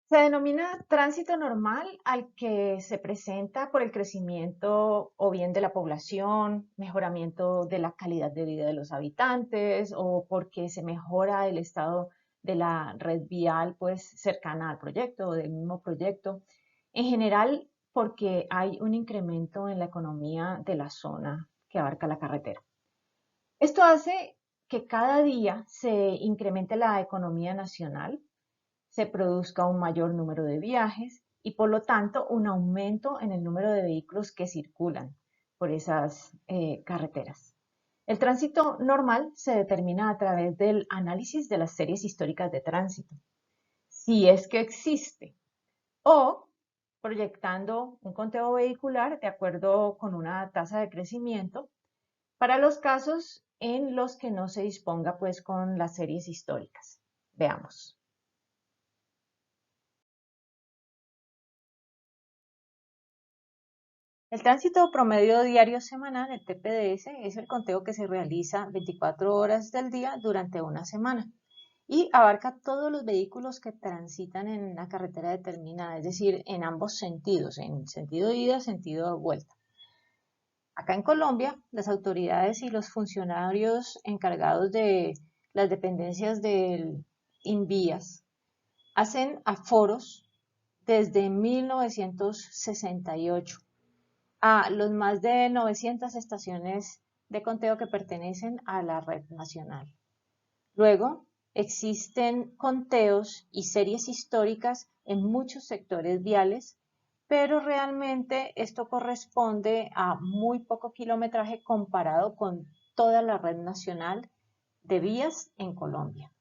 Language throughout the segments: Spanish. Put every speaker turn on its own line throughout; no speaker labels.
Se denomina tránsito normal al que se presenta por el crecimiento o bien de la población, mejoramiento de la calidad de vida de los habitantes o porque se mejora el estado de la red vial pues cercana al proyecto o del mismo proyecto. En general, porque hay un incremento en la economía de la zona que abarca la carretera. Esto hace que cada día se incremente la economía nacional, se produzca un mayor número de viajes y por lo tanto un aumento en el número de vehículos que circulan por esas carreteras. El tránsito normal se determina a través del análisis de las series históricas de tránsito, si es que existe, o proyectando un conteo vehicular de acuerdo con una tasa de crecimiento para los casos en los que no se disponga pues con las series históricas. Veamos. El tránsito promedio diario semanal, el TPDS, es el conteo que se realiza 24 horas del día durante una semana y abarca todos los vehículos que transitan en una carretera determinada, es decir, en ambos sentidos, en sentido ida, sentido vuelta. Acá en Colombia, las autoridades y los funcionarios encargados de las dependencias del INVIAS hacen aforos desde 1968 a los más de 900 estaciones de conteo que pertenecen a la red nacional. Luego, existen conteos y series históricas en muchos sectores viales, pero realmente esto corresponde a muy poco kilometraje comparado con toda la red nacional de vías en Colombia.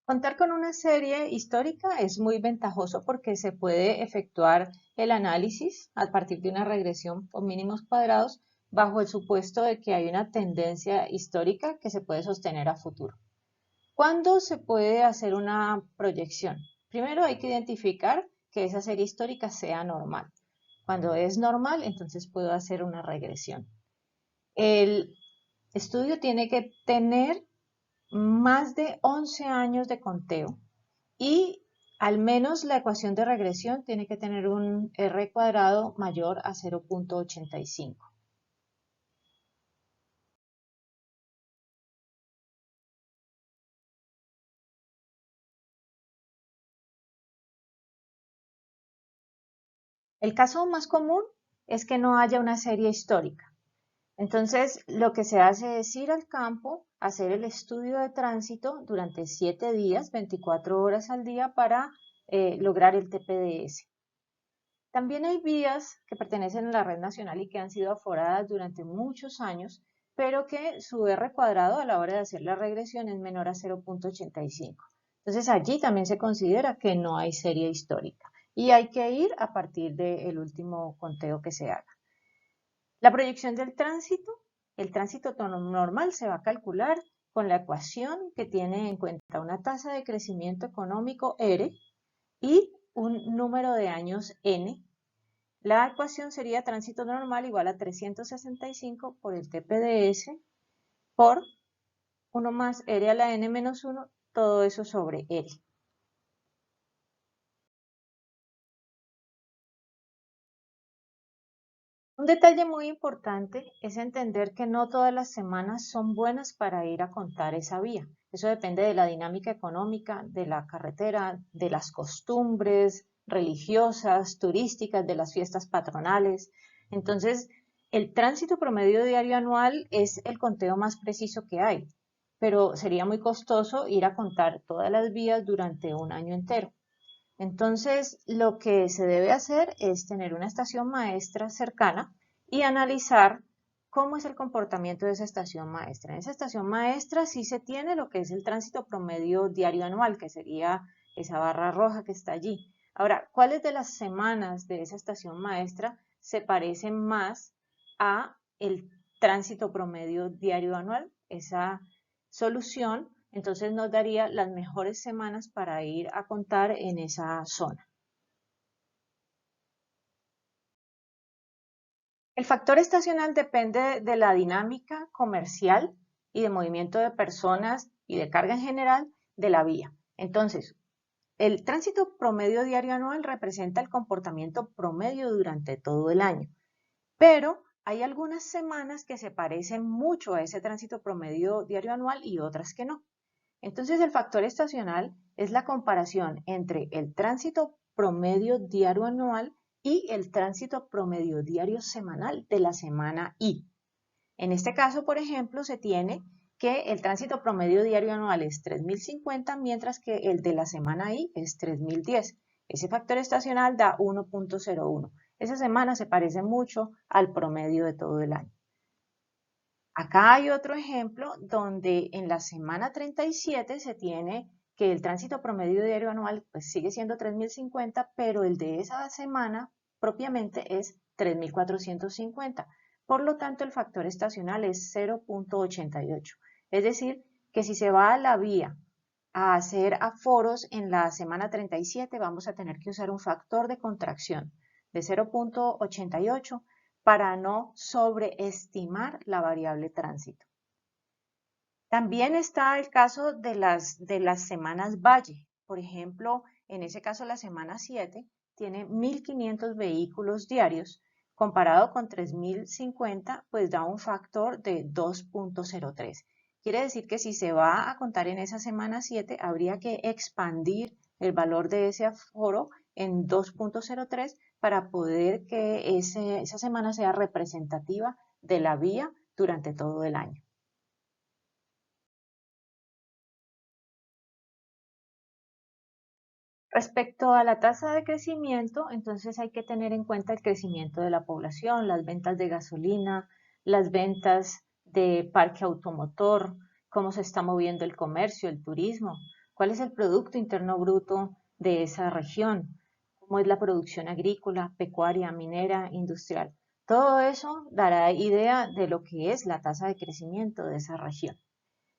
Contar con una serie histórica es muy ventajoso porque se puede efectuar el análisis a partir de una regresión por mínimos cuadrados bajo el supuesto de que hay una tendencia histórica que se puede sostener a futuro. ¿Cuándo se puede hacer una proyección? Primero hay que identificar que esa serie histórica sea normal. Cuando es normal, entonces puedo hacer una regresión. El estudio tiene que tener más de 11 años de conteo y al menos la ecuación de regresión tiene que tener un R cuadrado mayor a 0.85. El caso más común es que no haya una serie histórica. Entonces, lo que se hace es ir al campo, hacer el estudio de tránsito durante 7 días, 24 horas al día para lograr el TPDS. También hay vías que pertenecen a la red nacional y que han sido aforadas durante muchos años, pero que su R cuadrado a la hora de hacer la regresión es menor a 0.85. Entonces allí también se considera que no hay serie histórica y hay que ir a partir del último conteo que se haga. La proyección del tránsito, el tránsito normal se va a calcular con la ecuación que tiene en cuenta una tasa de crecimiento económico R y un número de años N. La ecuación sería tránsito normal igual a 365 por el TPDS por 1 más R a la N menos 1, todo eso sobre R. Un detalle muy importante es entender que no todas las semanas son buenas para ir a contar esa vía. Eso depende de la dinámica económica de la carretera, de las costumbres religiosas, turísticas, de las fiestas patronales. Entonces, el tránsito promedio diario anual es el conteo más preciso que hay, pero sería muy costoso ir a contar todas las vías durante un año entero. Entonces, lo que se debe hacer es tener una estación maestra cercana y analizar cómo es el comportamiento de esa estación maestra. En esa estación maestra sí se tiene lo que es el tránsito promedio diario anual, que sería esa barra roja que está allí. Ahora, ¿cuáles de las semanas de esa estación maestra se parecen más a el tránsito promedio diario anual? Esa solución entonces nos daría las mejores semanas para ir a contar en esa zona. El factor estacional depende de la dinámica comercial y de movimiento de personas y de carga en general de la vía. Entonces, el tránsito promedio diario anual representa el comportamiento promedio durante todo el año, pero hay algunas semanas que se parecen mucho a ese tránsito promedio diario anual y otras que no. Entonces, el factor estacional es la comparación entre el tránsito promedio diario anual y el tránsito promedio diario semanal de la semana I. En este caso, por ejemplo, se tiene que el tránsito promedio diario anual es 3050, mientras que el de la semana I es 3010. Ese factor estacional da 1.01. Esa semana se parece mucho al promedio de todo el año. Acá hay otro ejemplo donde en la semana 37 se tiene que el tránsito promedio diario anual pues sigue siendo 3050, pero el de esa semana propiamente es 3450. Por lo tanto, el factor estacional es 0.88. Es decir, que si se va a la vía a hacer aforos en la semana 37, vamos a tener que usar un factor de contracción de 0.88 para no sobreestimar la variable tránsito. También está el caso de las semanas valle. Por ejemplo, en ese caso la semana 7 tiene 1500 vehículos diarios, comparado con 3050, pues da un factor de 2.03. Quiere decir que si se va a contar en esa semana 7, habría que expandir el valor de ese aforo en 2.03 para poder que esa semana sea representativa de la vía durante todo el año. Respecto a la tasa de crecimiento, entonces hay que tener en cuenta el crecimiento de la población, las ventas de gasolina, las ventas de parque automotor, cómo se está moviendo el comercio, el turismo, cuál es el Producto Interno Bruto de esa región, cómo es la producción agrícola, pecuaria, minera, industrial. Todo eso dará idea de lo que es la tasa de crecimiento de esa región.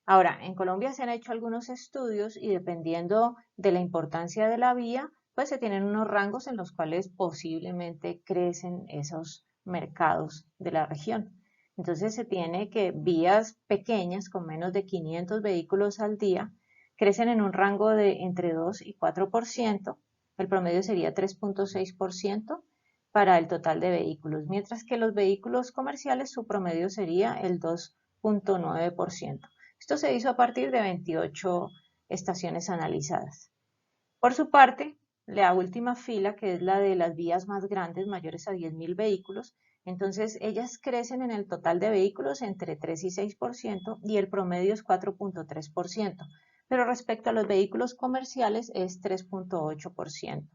Ahora, en Colombia se han hecho algunos estudios y dependiendo de la importancia de la vía, pues se tienen unos rangos en los cuales posiblemente crecen esos mercados de la región. Entonces se tiene que vías pequeñas con menos de 500 vehículos al día crecen en un rango de entre 2 y 4%, el promedio sería 3.6% para el total de vehículos, mientras que los vehículos comerciales su promedio sería el 2.9%. Esto se hizo a partir de 28 estaciones analizadas. Por su parte, la última fila, que es la de las vías más grandes, mayores a 10.000 vehículos, entonces ellas crecen en el total de vehículos entre 3 y 6% y el promedio es 4.3%, pero respecto a los vehículos comerciales es 3.8%.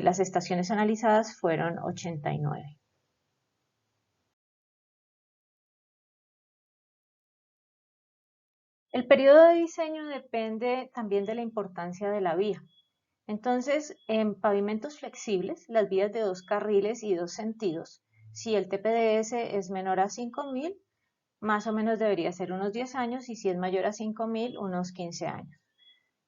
Las estaciones analizadas fueron 89. El periodo de diseño depende también de la importancia de la vía. Entonces, en pavimentos flexibles, las vías de 2 carriles y 2 sentidos, si el TPDS es menor a 5.000, más o menos debería ser unos 10 años, y si es mayor a 5.000, unos 15 años.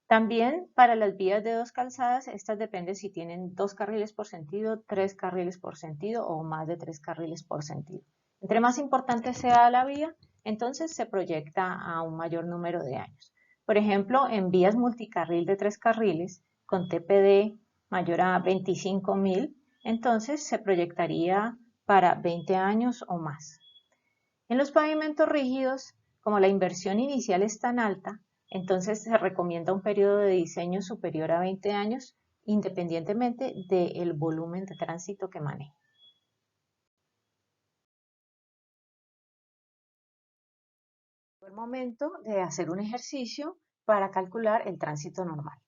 También para las vías de 2 calzadas, estas dependen si tienen 2 carriles por sentido, 3 carriles por sentido o más de 3 carriles por sentido. Entre más importante sea la vía, entonces se proyecta a un mayor número de años. Por ejemplo, en vías multicarril de 3 carriles, con TPD mayor a 25.000, entonces se proyectaría para 20 años o más. En los pavimentos rígidos, como la inversión inicial es tan alta, entonces se recomienda un periodo de diseño superior a 20 años, independientemente del volumen de tránsito que maneje. Es el momento de hacer un ejercicio para calcular el tránsito normal.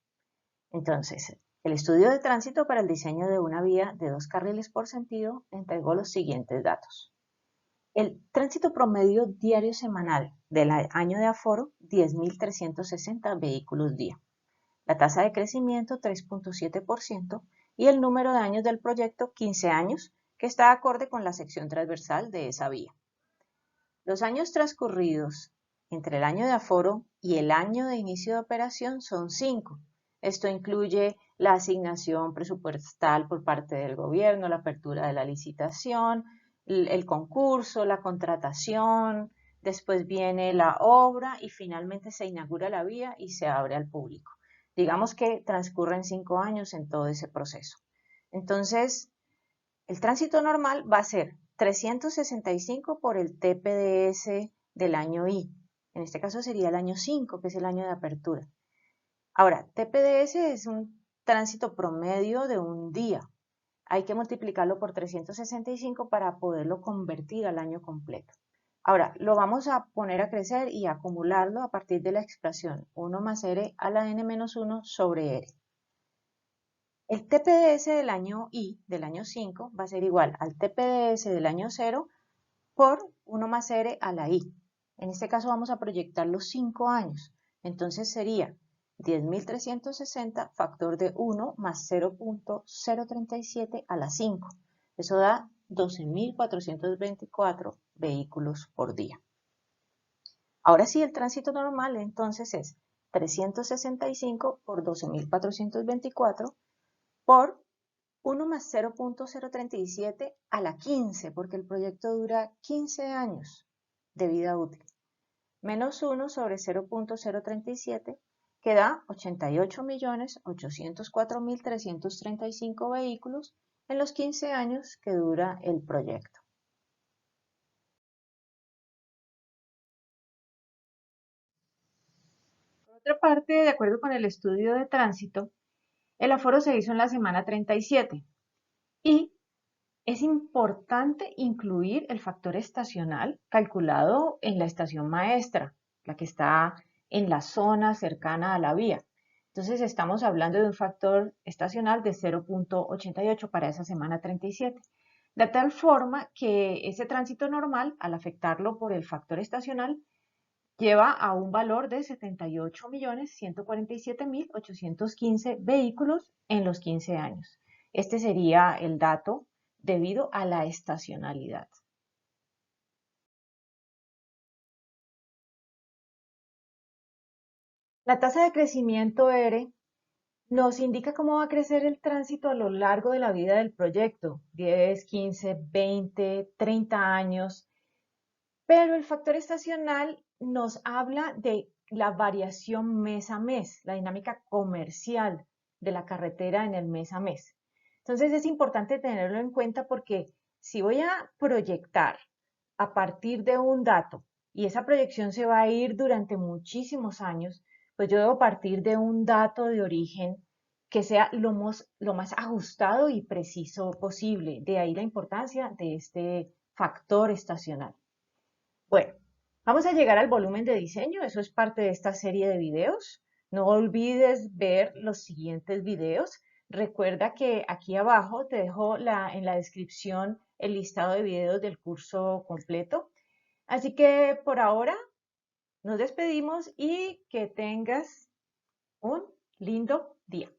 Entonces, el estudio de tránsito para el diseño de una vía de 2 carriles por sentido entregó los siguientes datos. El tránsito promedio diario semanal del año de aforo, 10.360 vehículos día. La tasa de crecimiento, 3.7%, y el número de años del proyecto, 15 años, que está acorde con la sección transversal de esa vía. Los años transcurridos entre el año de aforo y el año de inicio de operación son 5. Esto incluye la asignación presupuestal por parte del gobierno, la apertura de la licitación, el concurso, la contratación, después viene la obra y finalmente se inaugura la vía y se abre al público. Digamos que transcurren 5 años en todo ese proceso. Entonces, el tránsito normal va a ser 365 por el TPDS del año I. En este caso sería el año 5, que es el año de apertura. Ahora, TPDS es un tránsito promedio de un día. Hay que multiplicarlo por 365 para poderlo convertir al año completo. Ahora, lo vamos a poner a crecer y a acumularlo a partir de la expresión 1 más R a la n-1 sobre R. El TPDS del año I, del año 5, va a ser igual al TPDS del año 0 por 1 más R a la I. En este caso vamos a proyectar los 5 años. Entonces sería 10.360 factor de 1 más 0.037 a la 5. Eso da 12.424 vehículos por día. Ahora sí, el tránsito normal entonces es 365 por 12.424 por 1 más 0.037 a la 15, porque el proyecto dura 15 años de vida útil, menos 1 sobre 0.037, que da 88.804.335 vehículos en los 15 años que dura el proyecto. Por otra parte, de acuerdo con el estudio de tránsito, el aforo se hizo en la semana 37 y es importante incluir el factor estacional calculado en la estación maestra, la que está en la zona cercana a la vía. Entonces estamos hablando de un factor estacional de 0.88 para esa semana 37. De tal forma que ese tránsito normal, al afectarlo por el factor estacional, lleva a un valor de 78.147.815 vehículos en los 15 años. Este sería el dato debido a la estacionalidad. La tasa de crecimiento R nos indica cómo va a crecer el tránsito a lo largo de la vida del proyecto, 10, 15, 20, 30 años, pero el factor estacional nos habla de la variación mes a mes, la dinámica comercial de la carretera en el mes a mes. Entonces es importante tenerlo en cuenta porque si voy a proyectar a partir de un dato y esa proyección se va a ir durante muchísimos años, pues yo debo partir de un dato de origen que sea lo más ajustado y preciso posible. De ahí la importancia de este factor estacional. Bueno, vamos a llegar al volumen de diseño, eso es parte de esta serie de videos. No olvides ver los siguientes videos. Recuerda que aquí abajo te dejo en la descripción el listado de videos del curso completo. Así que por ahora nos despedimos y que tengas un lindo día.